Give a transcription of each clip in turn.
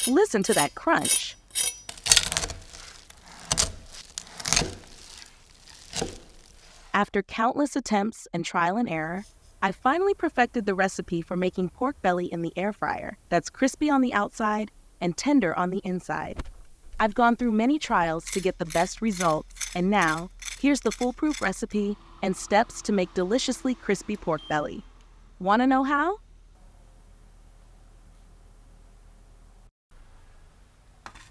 Listen to that crunch. After countless attempts and trial and error, I finally perfected the recipe for making pork belly in the air fryer that's crispy on the outside and tender on the inside. I've gone through many trials to get the best results, and now, here's the foolproof recipe and steps to make deliciously crispy pork belly. Want to know how?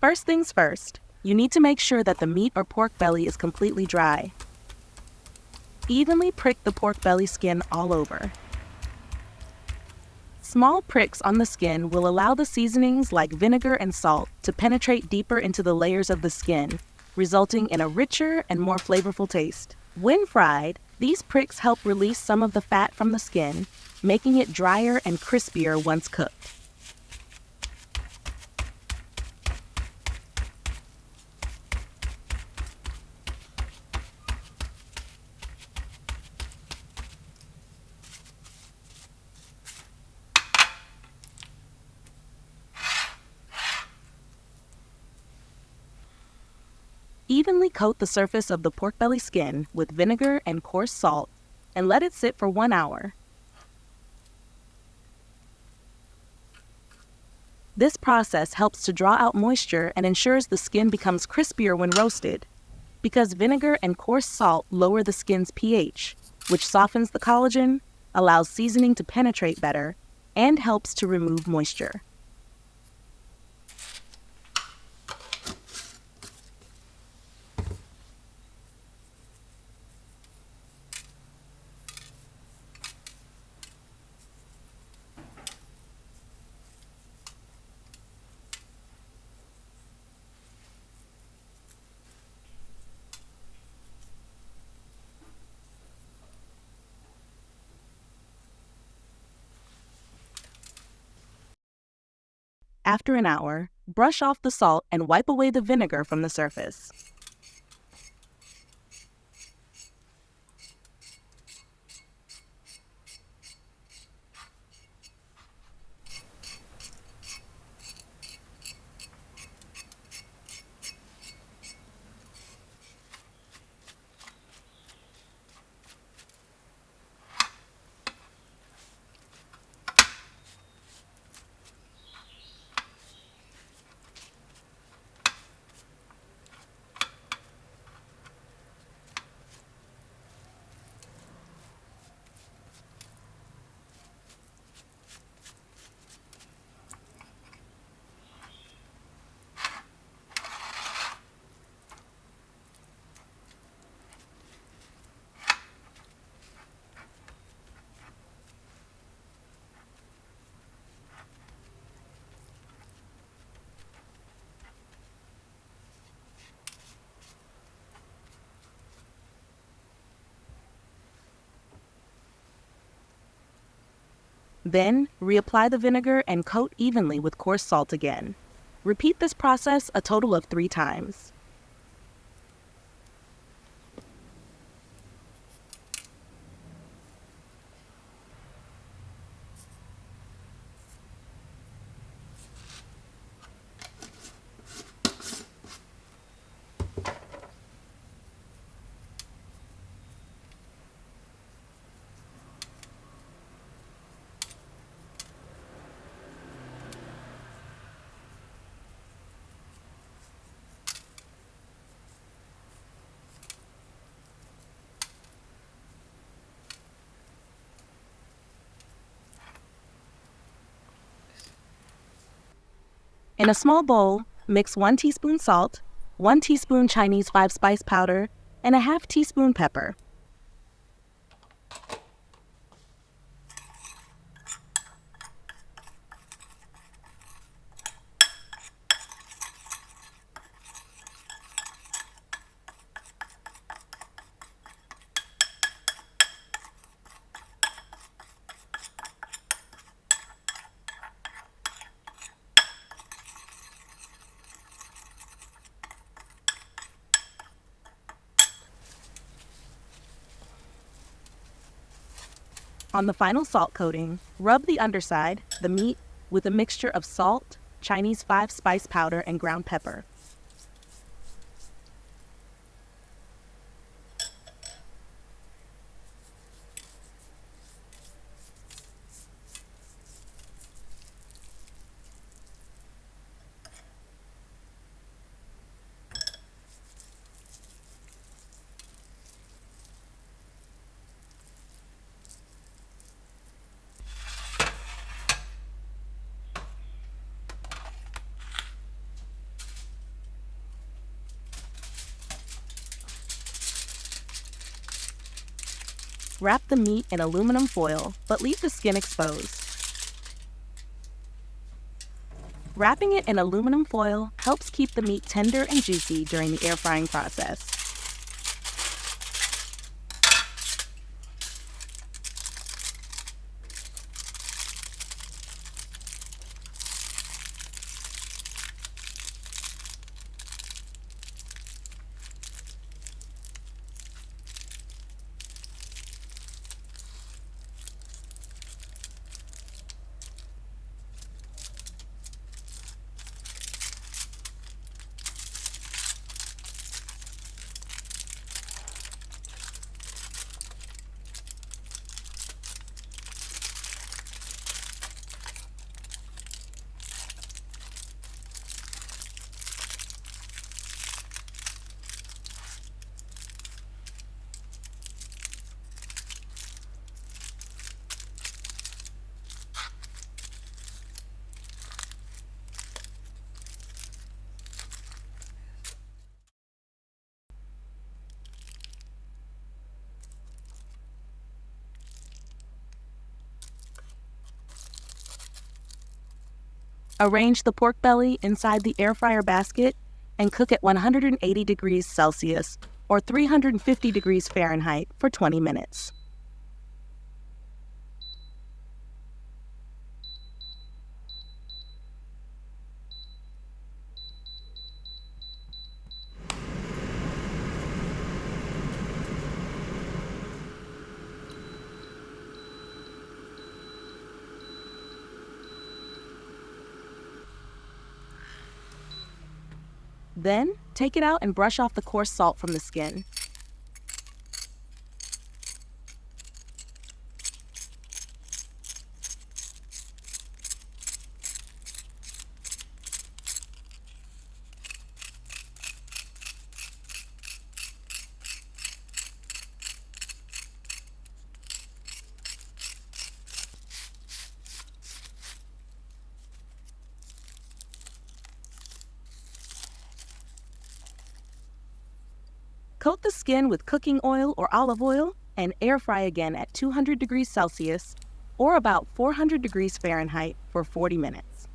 First things first, you need to make sure that the meat or pork belly is completely dry. Evenly prick the pork belly skin all over. Small pricks on the skin will allow the seasonings like vinegar and salt to penetrate deeper into the layers of the skin, resulting in a richer and more flavorful taste. When fried, these pricks help release some of the fat from the skin, making it drier and crispier once cooked. Evenly coat the surface of the pork belly skin with vinegar and coarse salt and let it sit for 1 hour. This process helps to draw out moisture and ensures the skin becomes crispier when roasted, because vinegar and coarse salt lower the skin's pH, which softens the collagen, allows seasoning to penetrate better, and helps to remove moisture. After an hour, brush off the salt and wipe away the vinegar from the surface. Then, reapply the vinegar and coat evenly with coarse salt again. Repeat this process a total of 3 times. In a small bowl, mix 1 teaspoon salt, 1 teaspoon Chinese 5-spice powder, and a half teaspoon pepper. On the final salt coating, rub the underside, the meat, with a mixture of salt, Chinese 5-spice powder, and ground pepper. Wrap the meat in aluminum foil, but leave the skin exposed. Wrapping it in aluminum foil helps keep the meat tender and juicy during the air frying process. Arrange the pork belly inside the air fryer basket and cook at 180 degrees Celsius or 350 degrees Fahrenheit for 20 minutes. Then, take it out and brush off the coarse salt from the skin. Coat the skin with cooking oil or olive oil and air fry again at 200 degrees Celsius or about 400 degrees Fahrenheit for 40 minutes.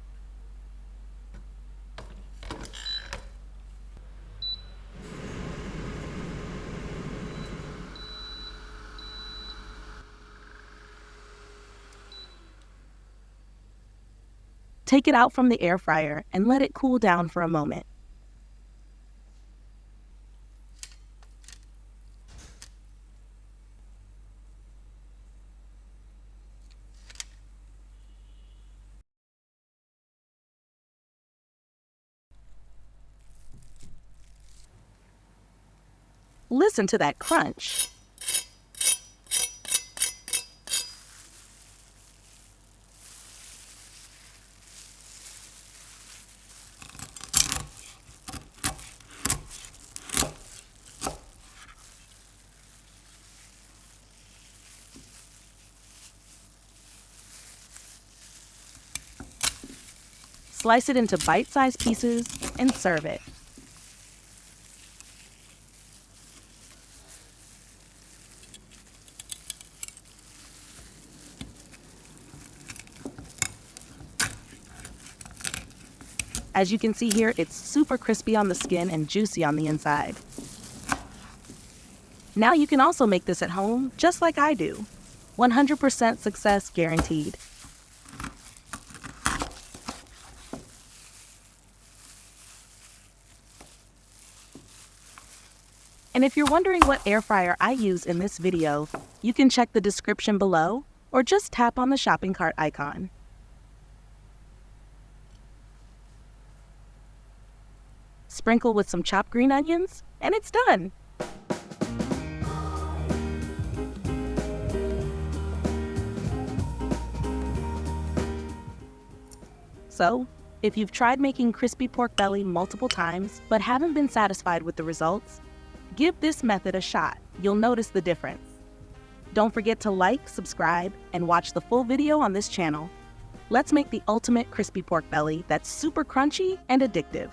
Take it out from the air fryer and let it cool down for a moment. Listen to that crunch. Slice it into bite-sized pieces and serve it. As you can see here, it's super crispy on the skin and juicy on the inside. Now you can also make this at home, just like I do. 100% success guaranteed. And if you're wondering what air fryer I use in this video, you can check the description below or just tap on the shopping cart icon. Sprinkle with some chopped green onions, and it's done. So, if you've tried making crispy pork belly multiple times but haven't been satisfied with the results, give this method a shot. You'll notice the difference. Don't forget to like, subscribe, and watch the full video on this channel. Let's make the ultimate crispy pork belly that's super crunchy and addictive.